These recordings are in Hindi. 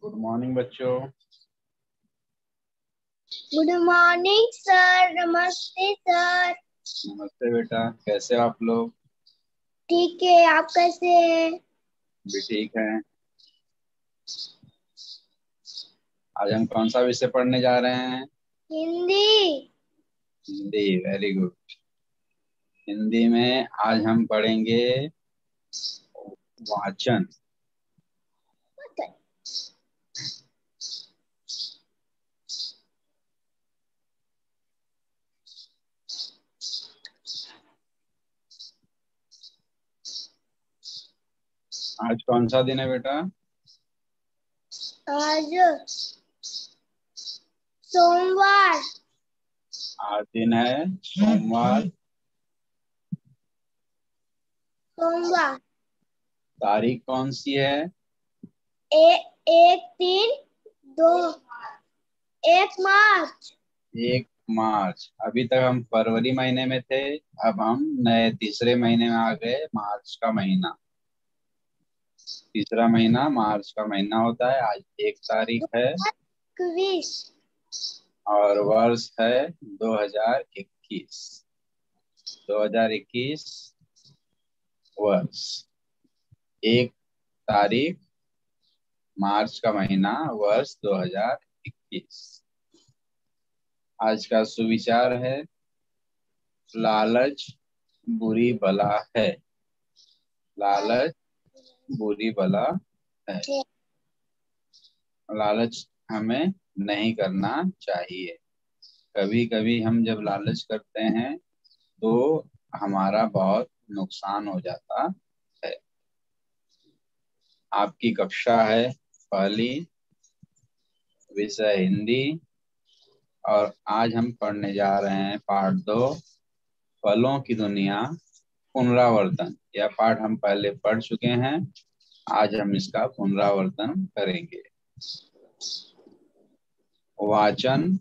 गुड मॉर्निंग बच्चों। Good morning sir. नमस्ते सर। नमस्ते बेटा, कैसे हो आप लोग? ठीक है, आप कैसे हैं? भी ठीक है। आज हम कौन सा विषय पढ़ने जा रहे हैं? हिंदी। Hindi, very good. हिंदी में आज हम पढ़ेंगे वाचन। आज कौन सा दिन है बेटा? आज सोमवार। आज दिन है सोमवार। सोमवार। तारीख कौन सी है? 1 मार्च। 1 मार्च। अभी तक हम फरवरी महीने में थे, अब हम नए तीसरे महीने में आ गए, मार्च का महीना। तीसरा महीना मार्च का महीना होता है। आज 1 तारीख है 2021। और वर्ष है 2021। 2021 वर्ष। 1 तारीख मार्च का महीना, वर्ष 2021। आज का सुविचार है, लालच बुरी बला है। लालच बुरी बला है। लालच हमें नहीं करना चाहिए। कभी कभी हम जब लालच करते हैं तो हमारा बहुत नुकसान हो जाता है। आपकी कक्षा है पहली, विषय हिंदी, और आज हम पढ़ने जा रहे हैं पाठ 2, फलों की दुनिया पुनरावर्तन। यह पाठ हम पहले पढ़ चुके हैं, आज हम इसका पुनरावर्तन करेंगे। वाचन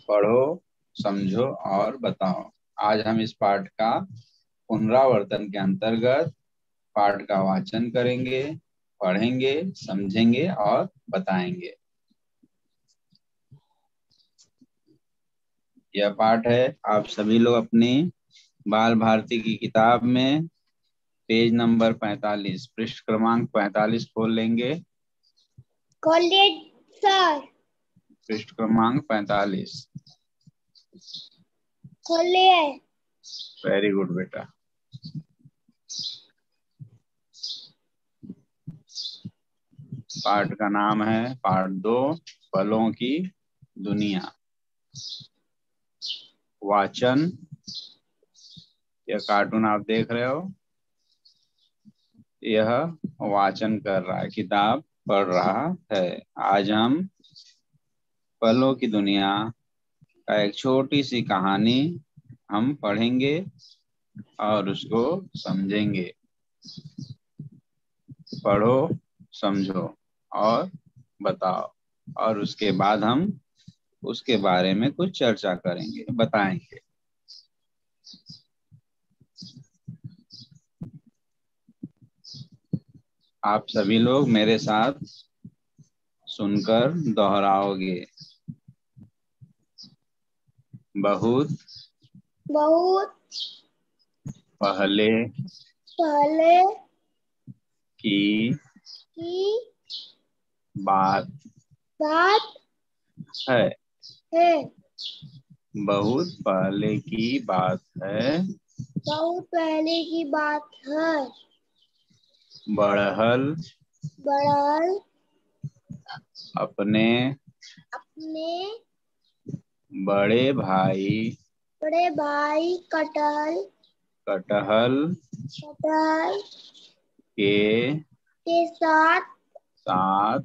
पढ़ो, समझो और बताओ। आज हम इस पाठ का पुनरावर्तन के अंतर्गत पाठ का वाचन करेंगे, पढ़ेंगे, समझेंगे और बताएंगे। यह पाठ है, आप सभी लोग अपनी बाल भारती की किताब में पेज नंबर 45, पृष्ठ क्रमांक 45 खोल लेंगे। खोलिए सर। पृष्ठ क्रमांक 45। खोलिए। वेरी गुड बेटा। पाठ का नाम है पाठ 2, फलों की दुनिया। वाचन, यह कार्टून आप देख रहे हो, यह वाचन कर रहा है, किताब पढ़ रहा है। आज हम फलों की दुनिया का एक छोटी सी कहानी हम पढ़ेंगे और उसको समझेंगे। पढ़ो, समझो और बताओ, और उसके बाद हम उसके बारे में कुछ चर्चा करेंगे, बताएंगे। आप सभी लोग मेरे साथ सुनकर दोहराओगे। बहुत बहुत पहले पहले की की बात बात है। है। बहुत पहले की बात है। बहुत पहले की बात है। बड़हल बड़ल अपने अपने बड़े भाई बड़े भाई कटहल कटहल के के साथ साथ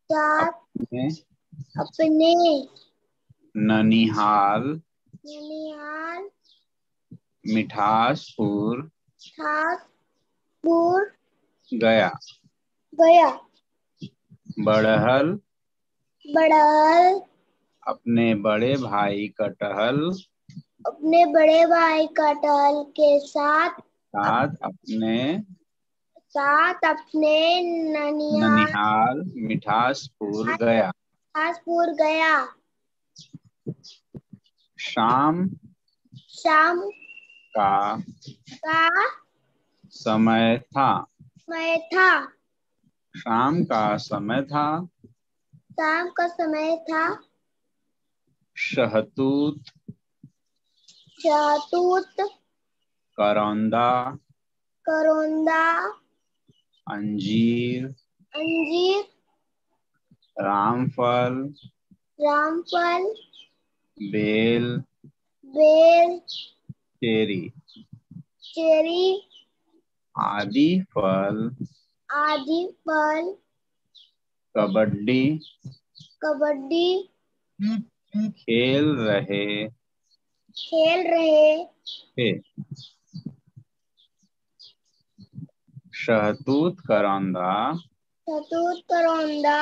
अपने अपने ननिहाल ननिहाल मिठासपुर ठाकुर गया। गया। बड़हल बड़हल अपने बड़े भाई कटहल अपने बड़े भाई कटहल के साथ अपने साथ अपने ननिहाल ननिहाल मिठासपुर गया। मिठासपुर गया। शाम शाम का का समय था। समय था। शाम का समय था। शाम का समय था। शहतूत शहतूत करौंदा करौंदा अंजीर अंजीर रामफल रामफल बेल बेल चेरी चेरी आदि फल आदि फल कबड्डी कबड्डी खेल रहे थे। शहतूत करौंदा शहतूत करौंदा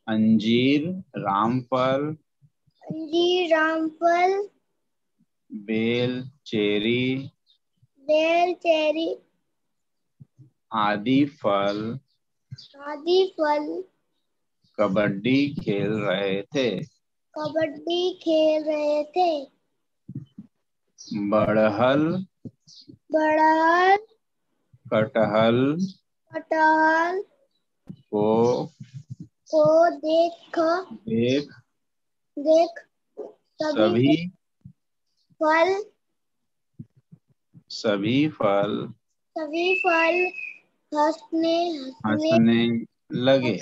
अंजीर रामफल अंजीर रामफल बेल चेरी बेल चेरी आदि फल कबड्डी खेल रहे थे। कबड्डी खेल रहे थे। बड़हल बड़हल कटहल कटहल को देख सभी फल सभी फल हंसने लगे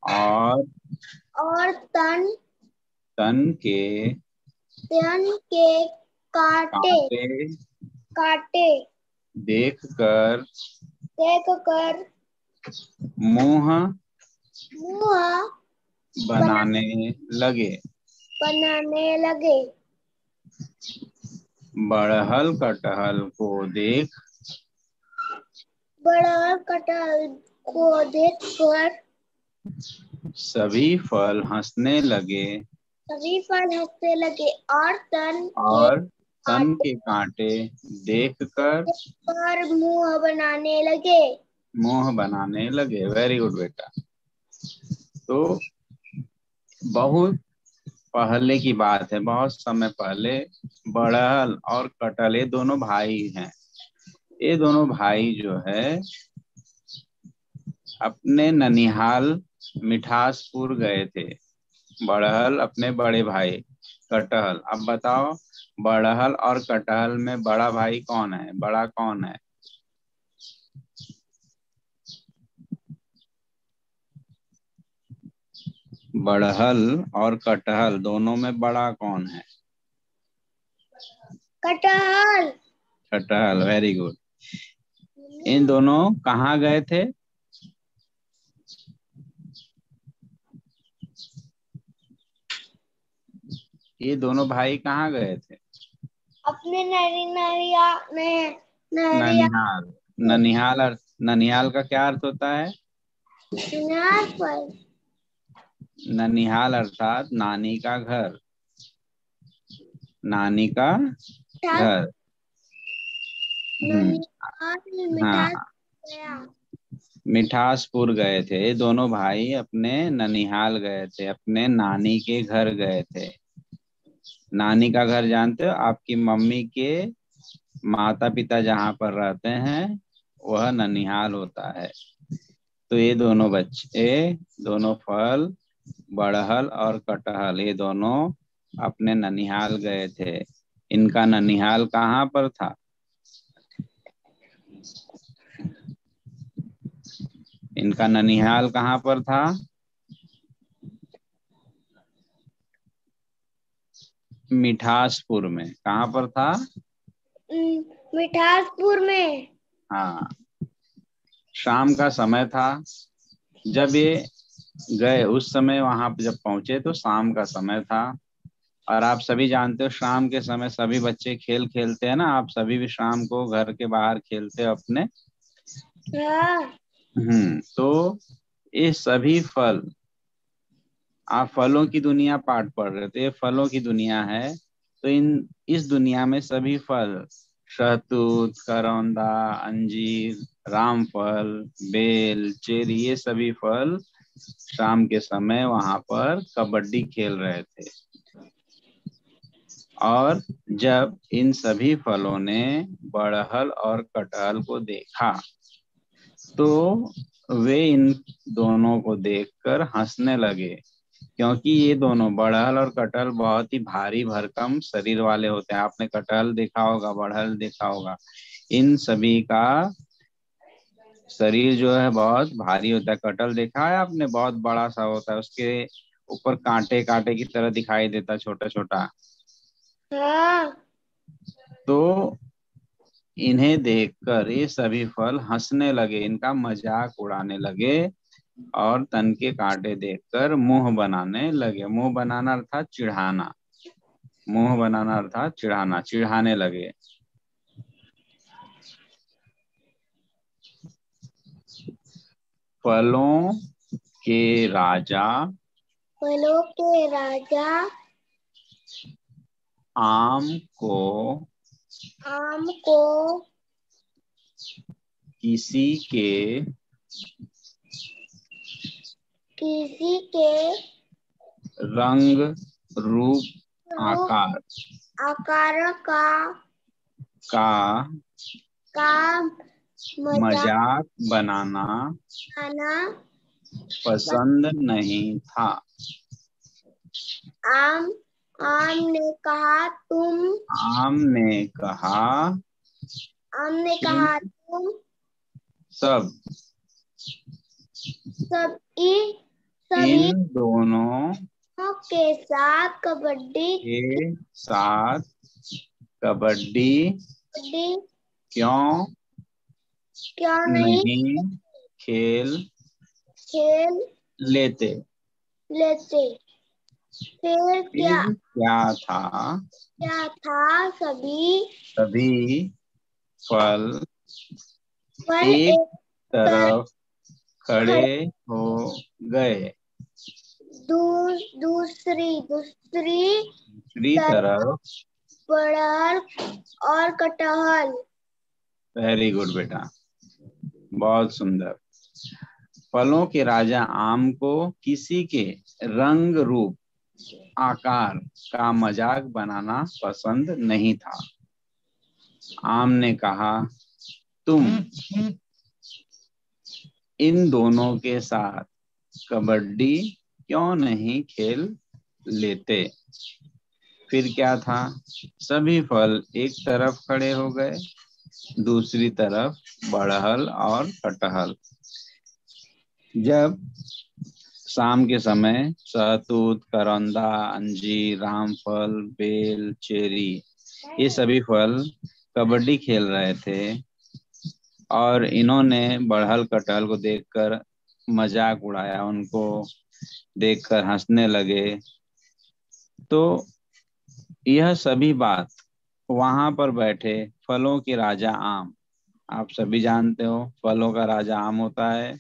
और तन के काटे देखकर देखकर मुंह मुंह बनाने लगे। बड़हल कटहल को देखकर सभी फल हंसने लगे और तन के कांटे देखकर मुंह बनाने लगे। वेरी गुड बेटा। तो बहुत पहले की बात है, बहुत समय पहले बड़हल और कटहल ये दोनों भाई हैं। ये दोनों भाई जो है अपने ननिहाल मिठासपुर गए थे। बड़हल अपने बड़े भाई कटहल। अब बताओ बड़हल और कटहल में बड़ा भाई कौन है, बड़ा कौन है? बड़हल और कटहल दोनों में बड़ा कौन है? कटहल। कटहल, वेरी गुड। इन दोनों कहाँ गए थे? ये दोनों भाई कहाँ गए थे? अपने ननिहाल। ननिहाल का क्या अर्थ होता है? ननिहाल अर्थात नानी का घर, नानी का घर। हाँ, मिठासपुर गए थे। ये दोनों भाई अपने ननिहाल गए थे, अपने नानी के घर गए थे। नानी का घर जानते हो? आपकी मम्मी के माता पिता जहाँ पर रहते हैं वह ननिहाल होता है। तो ये दोनों दोनों फल बड़हल और कटहल ये दोनों अपने ननिहाल गए थे। इनका ननिहाल कहाँ पर था? इनका ननिहाल कहाँ पर था? मिठासपुर में। कहाँ पर था? मिठासपुर में। हाँ। शाम का समय था जब ये गए। उस समय वहां जब पहुंचे तो शाम का समय था। और आप सभी जानते हो शाम के समय सभी बच्चे खेल खेलते हैं ना। आप सभी भी शाम को घर के बाहर खेलते हो अपने। तो ये सभी फल, आप फलों की दुनिया पाठ पढ़ रहे थे, ये फलों की दुनिया है। तो इस दुनिया में सभी फल शहतूत, करौंदा, अंजीर, रामफल, बेल, चेरी, ये सभी फल शाम के समय वहां पर कबड्डी खेल रहे थे। और जब इन सभी फलों ने बड़हल और कटहल को देखा तो वे इन दोनों को देखकर हंसने लगे, क्योंकि ये दोनों बड़हल और कटहल बहुत ही भारी भरकम शरीर वाले होते हैं। आपने कटहल देखा होगा, बड़हल देखा होगा, इन सभी का शरीर जो है बहुत भारी होता है। कटहल देखा है आपने, बहुत बड़ा सा होता है, उसके ऊपर कांटे कांटे की तरह दिखाई देता है, छोटा छोटा। हाँ। तो इन्हें देखकर ये सभी फल हंसने लगे, इनका मजाक उड़ाने लगे और तन के कांटे देखकर मुंह बनाने लगे। मुंह बनाना अर्थात चिढ़ाना, मुंह बनाना अर्थात चिढ़ाना, चिढ़ाने लगे। फलों के राजा फलों के राजा आम को आम को किसी के रंग, रूप, रूप आकार आकार का का मजाक मजाक बनाना बनाना पसंद नहीं था। आम आम ने कहा आम ने कहा इन तुम सब सभी सभी इन दोनों के साथ कबड्डी के साथ कबड्डी कबड्डी क्यों क्यों नहीं नहीं खेल खेल लेते। लेते। फिर फिर क्या था, सभी फल फल एक एक तरफ तरफ खड़े खड़े हो गए, दूसरी दूसरी तरफ तरफ। बड़र और कटहल। वेरी गुड बेटा, बहुत सुंदर। फलों के राजा आम को किसी के रंग, रूप, आकार का मजाक बनाना पसंद नहीं था। आम ने कहा, तुम इन दोनों के साथ कबड्डी क्यों नहीं खेल लेते। फिर क्या था, सभी फल एक तरफ खड़े हो गए, दूसरी तरफ बड़हल और कटहल। जब शाम के समय शहतूत, करौंदा, अंजीर, रामफल, बेल, चेरी, ये सभी फल कबड्डी खेल रहे थे और इन्होंने बड़हल कटहल को देखकर मजाक उड़ाया, उनको देखकर हंसने लगे। तो यह सभी बात वहां पर बैठे फलों के राजा आम, आप सभी जानते हो फलों का राजा आम होता है।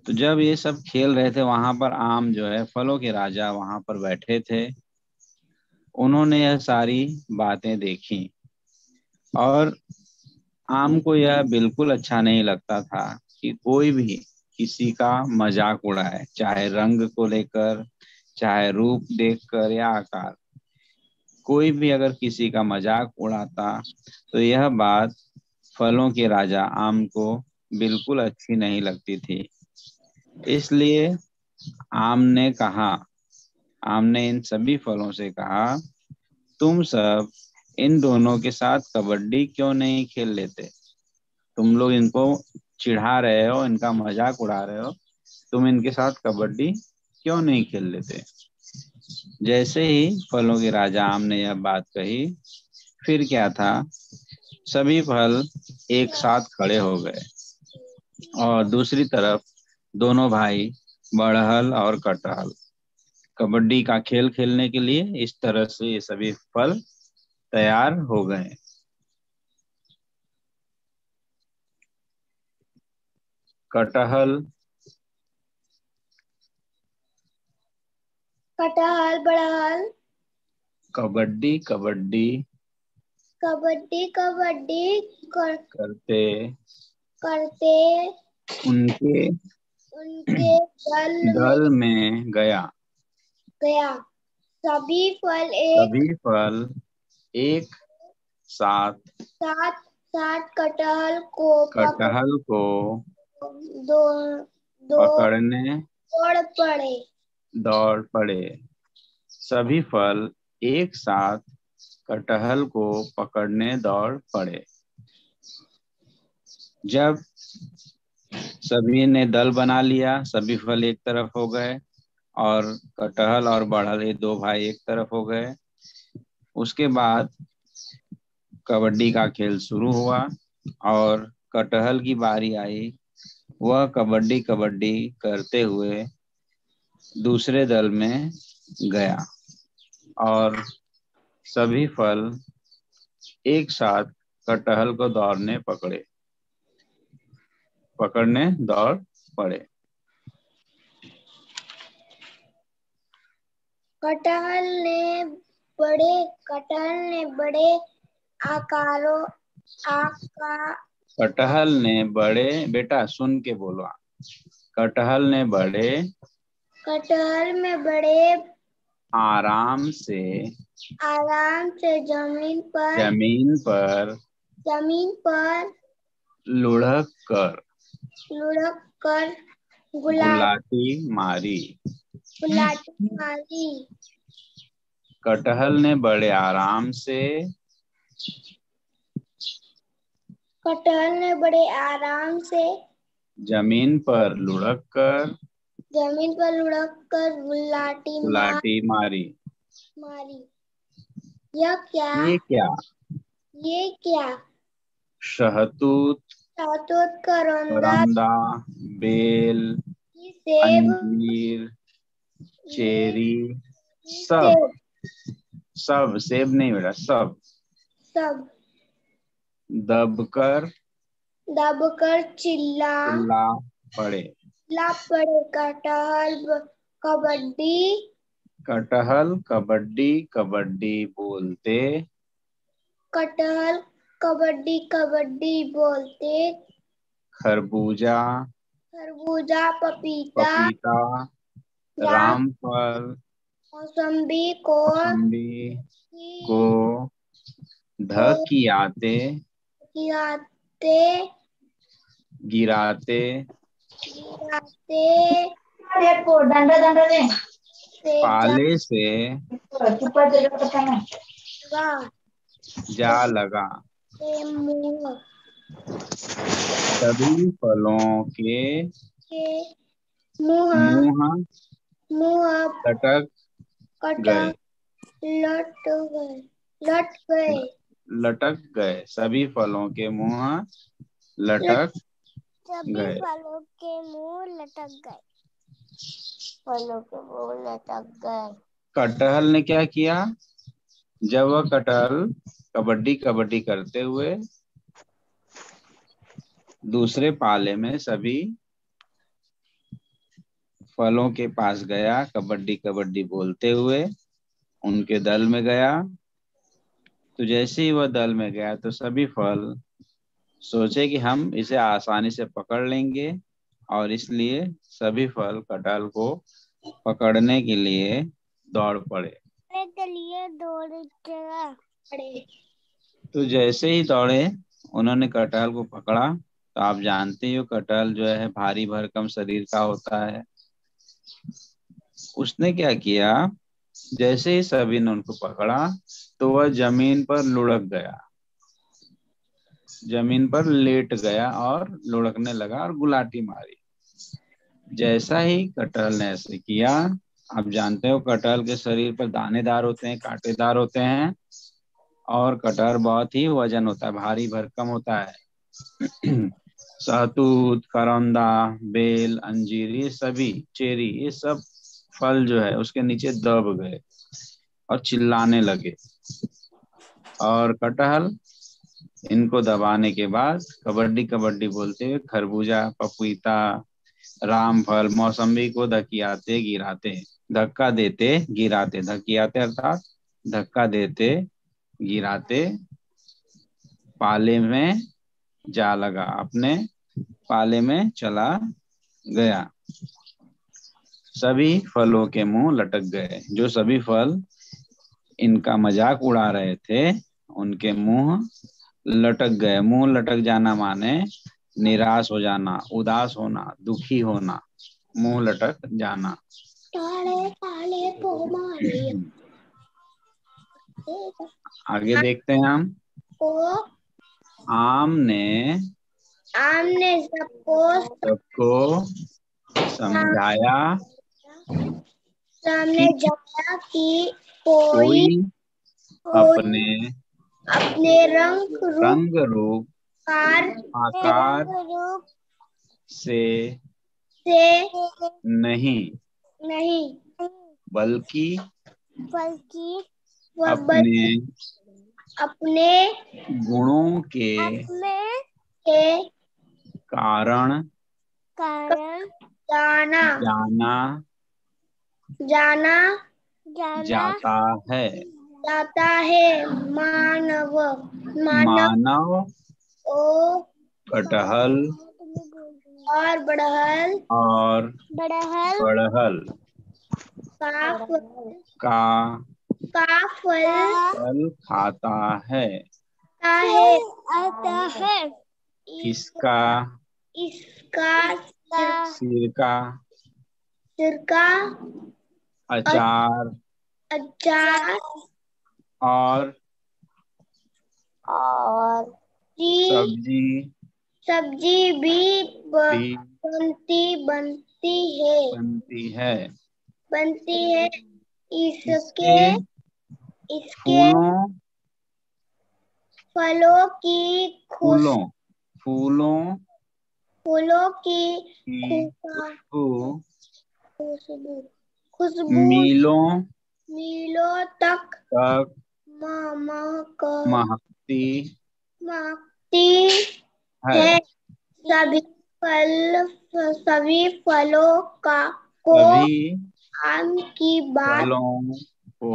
तो जब ये सब खेल रहे थे वहां पर, आम जो है फलों के राजा वहां पर बैठे थे, उन्होंने यह सारी बातें देखी और आम को यह बिल्कुल अच्छा नहीं लगता था कि कोई भी किसी का मजाक उड़ाए, चाहे रंग को लेकर, चाहे रूप देखकर या आकार। कोई भी अगर किसी का मजाक उड़ाता तो यह बात फलों के राजा आम को बिल्कुल अच्छी नहीं लगती थी। इसलिए आम ने कहा, आम ने इन सभी फलों से कहा, तुम सब इन दोनों के साथ कबड्डी क्यों नहीं खेल लेते। तुम लोग इनको चिढ़ा रहे हो, इनका मजाक उड़ा रहे हो, तुम इनके साथ कबड्डी क्यों नहीं खेल लेते। जैसे ही फलों के राजा आम ने यह बात कही, फिर क्या था, सभी फल एक साथ खड़े हो गए और दूसरी तरफ दोनों भाई बड़हल और कटहल कबड्डी का खेल खेलने के लिए इस तरह से ये सभी फल तैयार हो गए। कटहल, कटहल बड़हल कबड्डी कबड्डी कबड्डी कबड्डी करते करते उनके उनके दल में गया। सभी फल एक साथ कटहल को पकड़ने दौड़ पड़े। सभी फल एक साथ कटहल को पकड़ने दौड़ पड़े। जब सभी ने दल बना लिया, सभी फल एक तरफ हो गए और कटहल और बढ़ल ये दो भाई एक तरफ हो गए। उसके बाद कबड्डी का खेल शुरू हुआ और कटहल की बारी आई। वह कबड्डी कबड्डी करते हुए दूसरे दल में गया और सभी फल एक साथ कटहल को पकड़ने दौड़ पड़े। कटहल ने बड़े बेटा सुन के बोलो। कटहल में बड़े आराम से जमीन पर लुढ़क कर गुलाटी मारी। कटहल ने बड़े आराम से जमीन पर लुढ़क कर गुलाटी मारी। ये क्या शहतूत करौंदा बेल अंजीर चेरी सब सेब नहीं बेटा सब दबकर चिल्ला पड़े। कटहल कबड्डी बोलते खरबूजा पपीता रामफल मौसम्बी को धकियाते गिराते पाले से जा लगा। सभी फलों के मुंह लटक गए। सभी फलों के मुंह लटक गए। कटहल ने क्या किया? जब वह कटहल कबड्डी करते हुए दूसरे पाले में सभी फलों के पास गया, कबड्डी बोलते हुए उनके दल में गया, तो जैसे ही वह दल में गया तो सभी फल सोचे कि हम इसे आसानी से पकड़ लेंगे और इसलिए सभी फल कटहल को पकड़ने के लिए दौड़ पड़े। तो जैसे ही दौड़े उन्होंने कटहल को पकड़ा। तो आप जानते हो कटहल जो है भारी भरकम शरीर का होता है। उसने क्या किया, जैसे ही सभी ने उनको पकड़ा तो वह जमीन पर लुढ़क गया, जमीन पर लेट गया और लुढ़कने लगा और गुलाटी मारी। जैसा ही कटहल ने ऐसे किया, आप जानते हो कटहल के शरीर पर दानेदार होते हैं, कांटेदार होते हैं और कटहल बहुत ही वजन होता है, भारी भरकम होता है। सहतूत करौंदा बेल अंजीर ये सभी चेरी ये सब फल जो है उसके नीचे दब गए और चिल्लाने लगे। और कटहल इनको दबाने के बाद कबड्डी बोलते हुए खरबूजा पपीता रामफल मौसम्बी को धक्का देते गिराते, धक्का देते गिराते, धकियाते अर्थात धक्का देते गिराते पाले में जा लगा, अपने पाले में चला गया। सभी फलों के मुंह लटक गए। जो सभी फल इनका मजाक उड़ा रहे थे उनके मुंह लटक गए। मुंह लटक जाना माने निराश हो जाना, उदास होना, दुखी होना, मुंह लटक जाना। आगे देखते हैं हम। आम ने सबको समझाया सामने कि जाया कि कोई अपने अपने रंग रूप आकार रूप से से नहीं नहीं बल्कि अपने अपने गुणों के कारण जाना जाता है। जाता है। मानव मानव कटहल और बढ़ल और कड़हल का फल खाता है। इसका सिरका अचार और सब्जी भी भी बनती है। इसके इसके फलों की फूलों की की खुशबू मीलों तक तक महकती है। सभी फलों को सभी आम की बात फलों को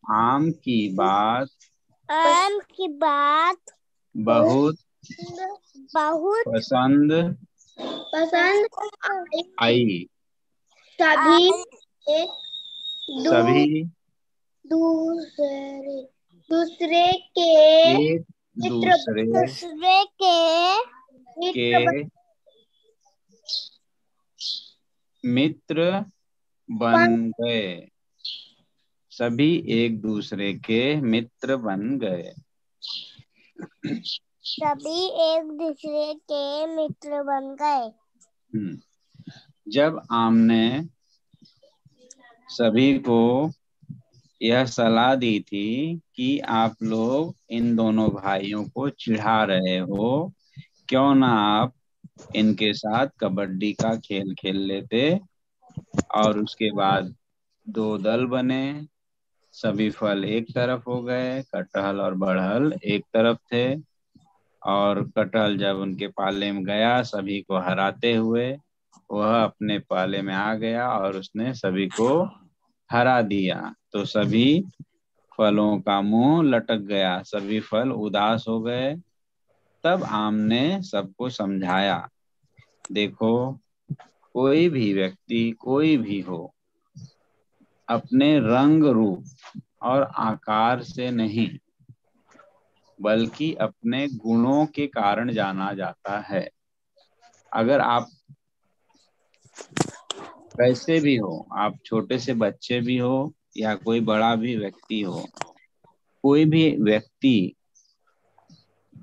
आम की बात बहुत पसंद आई। सभी एक सभी दूसरे के एक दूसरे के मित्र बन गए। सभी एक दूसरे के मित्र बन गए। जब आम ने सभी को यह सलाह दी थी कि आप लोग इन दोनों भाइयों को चिढ़ा रहे हो, क्यों ना आप इनके साथ कबड्डी का खेल खेल लेते। और उसके बाद दो दल बने। सभी फल एक तरफ हो गए, कटहल और बड़हल एक तरफ थे। और कटहल जब उनके पाले में गया सभी को हराते हुए, वह अपने पाले में आ गया और उसने सभी को हरा दिया। तो सभी फलों का मुंह लटक गया, सभी फल उदास हो गए। तब आम ने सबको समझाया, देखो कोई भी व्यक्ति कोई भी हो, अपने रंग रूप और आकार से नहीं बल्कि अपने गुणों के कारण जाना जाता है। अगर आप कैसे भी हो, आप छोटे से बच्चे भी हो या कोई बड़ा भी व्यक्ति हो, कोई भी व्यक्ति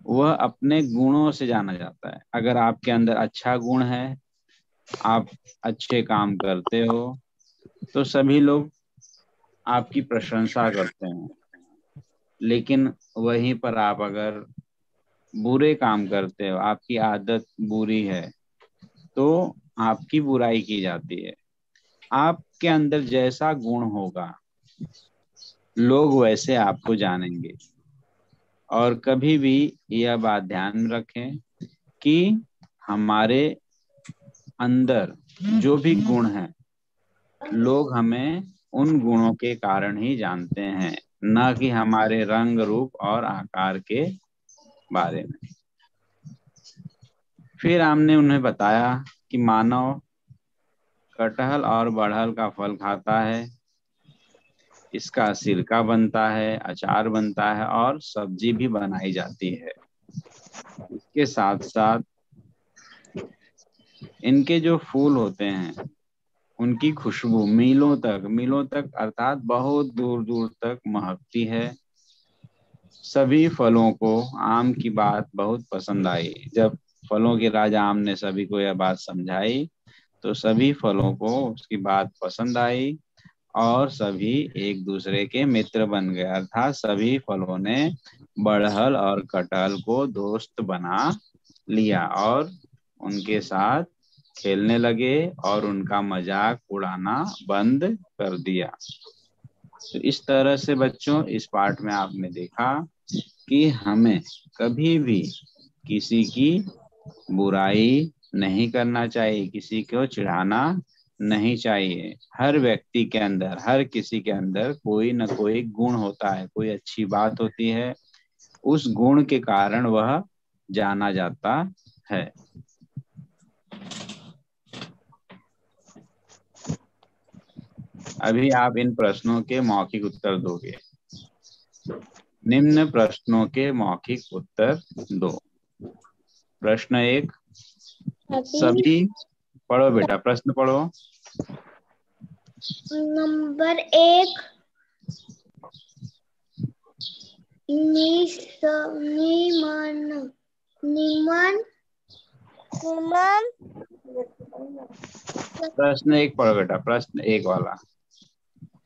वह अपने गुणों से जाना जाता है। अगर आपके अंदर अच्छा गुण है, आप अच्छे काम करते हो, तो सभी लोग आपकी प्रशंसा करते हैं। लेकिन वहीं पर आप अगर बुरे काम करते हो, आपकी आदत बुरी है, तो आपकी बुराई की जाती है। आपके अंदर जैसा गुण होगा लोग वैसे आपको जानेंगे। और कभी भी यह बात ध्यान में रखें कि हमारे अंदर जो भी गुण है लोग हमें उन गुणों के कारण ही जानते हैं, न कि हमारे रंग रूप और आकार के बारे में। फिर हमने उन्हें बताया कि मानव कटहल और बढ़ल का फल खाता है, इसका सिरका बनता है, अचार बनता है और सब्जी भी बनाई जाती है। इसके साथ साथ इनके जो फूल होते हैं उनकी खुशबू मीलों तक अर्थात बहुत दूर दूर तक महकती है। सभी फलों को आम की बात बहुत पसंद आई। जब फलों के राजा आम ने सभी को यह बात समझाई तो सभी फलों को उसकी बात पसंद आई और सभी एक दूसरे के मित्र बन गए, अर्थात सभी फलों ने बढ़ल और कटहल को दोस्त बना लिया और उनके साथ खेलने लगे और उनका मजाक उड़ाना बंद कर दिया। तो इस तरह से बच्चों इस पाठ में आपने देखा कि हमें कभी भी किसी की बुराई नहीं करना चाहिए, किसी को चिढ़ाना नहीं चाहिए। हर व्यक्ति के अंदर, हर किसी के अंदर कोई न कोई गुण होता है, कोई अच्छी बात होती है, उस गुण के कारण वह जाना जाता है। अभी आप इन प्रश्नों के मौखिक उत्तर दोगे। निम्न प्रश्नों के मौखिक उत्तर दो। प्रश्न 1, सभी पढ़ो बेटा, प्रश्न पढ़ो। नंबर 1, निमन प्रश्न 1 पढ़ो बेटा, प्रश्न 1 वाला।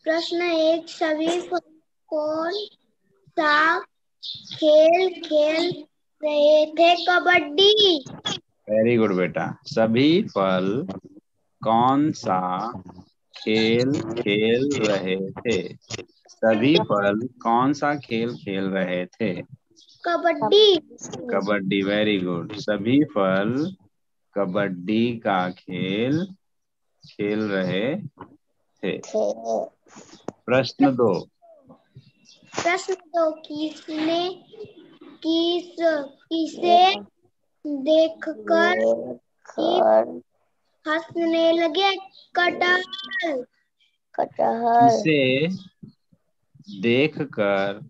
प्रश्न 1, सभी कौन सा खेल खेल रहे थे? कबड्डी। वेरी गुड बेटा। सभी फल कौन सा खेल खेल रहे थे? सभी फल कौन सा खेल खेल रहे थे? कबड्डी। कबड्डी। Very good. सभी फल कबड्डी का खेल खेल रहे थे। प्रश्न 2, प्रश्न 2, किसे देखकर हंसने लगे? कटहल। किसे देखकर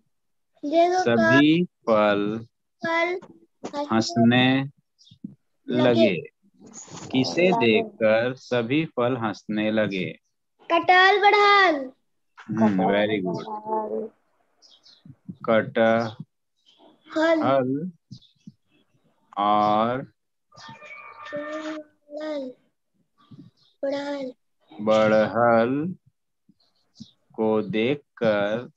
सभी फल हंसने लगे? किसे देखकर सभी फल हंसने लगे? कटहल, बढ़ल। Very good. कटहल और बढ़ल को देखकर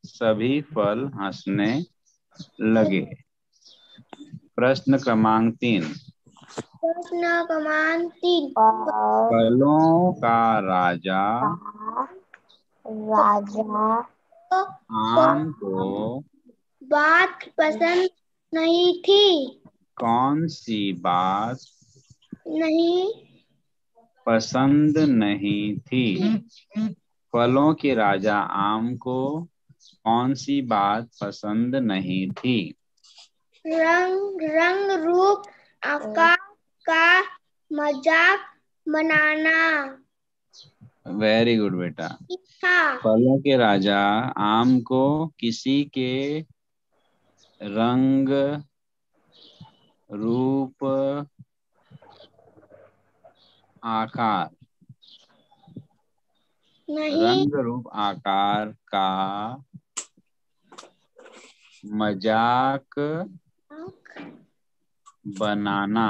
सभी फल हंसने लगे। प्रश्न क्रमांक 3, फलों का राजा आम को बात पसंद नहीं थी। कौन सी बात नहीं पसंद नहीं थी? फलों के राजा आम को कौन सी बात पसंद नहीं थी? रंग रूप आकार का मजाक बनाना। वेरी गुड बेटा। हाँ। फलों के राजा आम को किसी के रंग रूप आकार नहीं, रंग रूप आकार का मजाक बनाना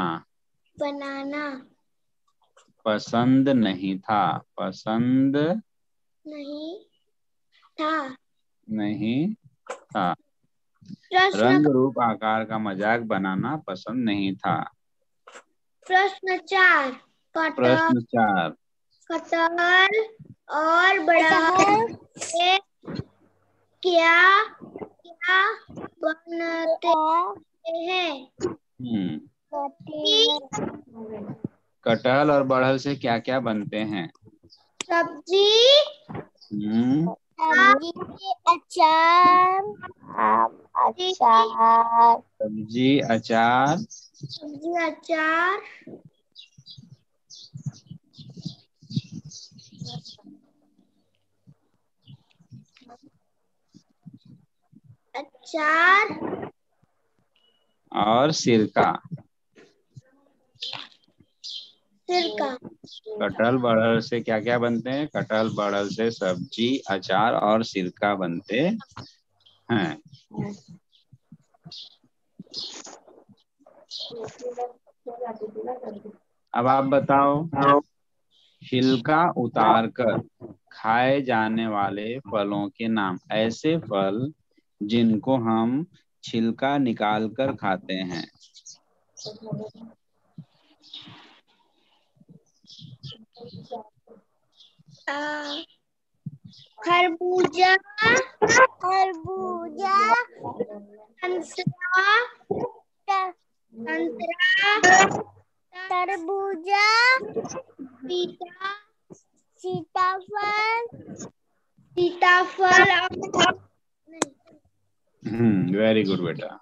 पसंद नहीं था। पसंद नहीं था। रंग रूप आकार का मजाक बनाना पसंद नहीं था। प्रश्न 4, प्रश्न 4, कटहल और बढ़ल के क्या बनते हैं? कटहल और बढ़ल से क्या क्या बनते हैं? सब्जी, अचार, अचार, सब्जी अचार, सब्जी अचार, अचार और सिरका। सिरका। कटहल बड़हल से क्या क्या बनते हैं? कटहल बड़हल से सब्जी अचार और सिरका बनते हैं। अब आप बताओ, छिलका उतारकर खाए जाने वाले फलों के नाम। ऐसे फल जिनको हम छिलका निकाल कर खाते हैं। खरबूजा, खरबूजा, संतरा, तरबूजा, पपीता, सीताफल, सीताफल। वेरी गुड बेटा।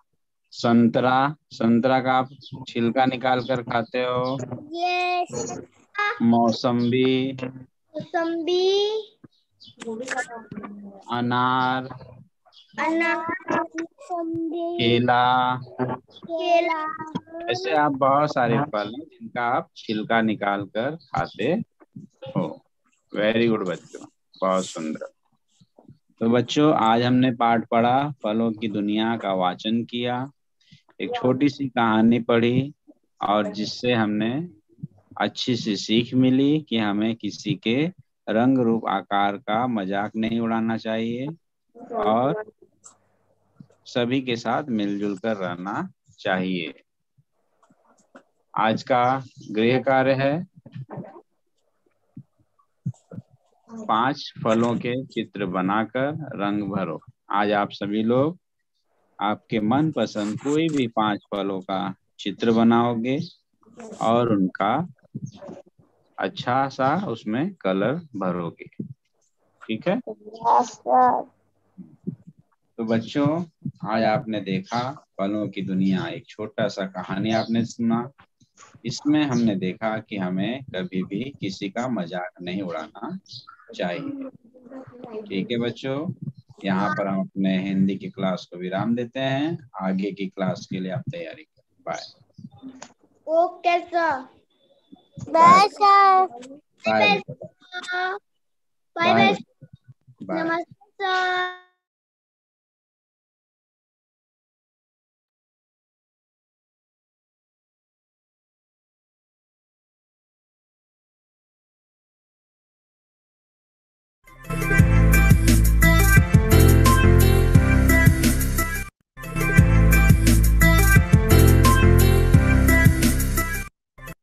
संतरा, संतरा का आप छिलका निकाल कर खाते हो। यस। मौसम्बी, मौसम्बी, अनार, अनार, केला। केला। ऐसे आप बहुत सारे फल हैं जिनका आप छिलका निकाल कर खाते हो। वेरी गुड बच्चों, बहुत सुंदर। तो बच्चों, आज हमने पाठ पढ़ा, फलों की दुनिया का वाचन किया, एक छोटी सी कहानी पढ़ी, और जिससे हमने अच्छी सी सीख मिली कि हमें किसी के रंग रूप आकार का मजाक नहीं उड़ाना चाहिए और सभी के साथ मिलजुल कर रहना चाहिए। आज का गृह कार्य है 5 फलों के चित्र बनाकर रंग भरो। आज आप सभी लोग आपके मनपसंद कोई भी 5 फलों का चित्र बनाओगे और उनका अच्छा सा उसमें कलर भरोगे। ठीक है? तो बच्चों, आज आपने देखा फलों की दुनिया, एक छोटा सा कहानी आपने सुना। इसमें हमने देखा कि हमें कभी भी किसी का मजाक नहीं उड़ाना चाहिए। ठीक है बच्चों, यहाँ पर हम अपने हिंदी की क्लास को विराम देते हैं। आगे की क्लास के लिए आप तैयारी करें। Bye. Okay sir. Bye sir. Bye bye bye. Bye. नमस्ते सर।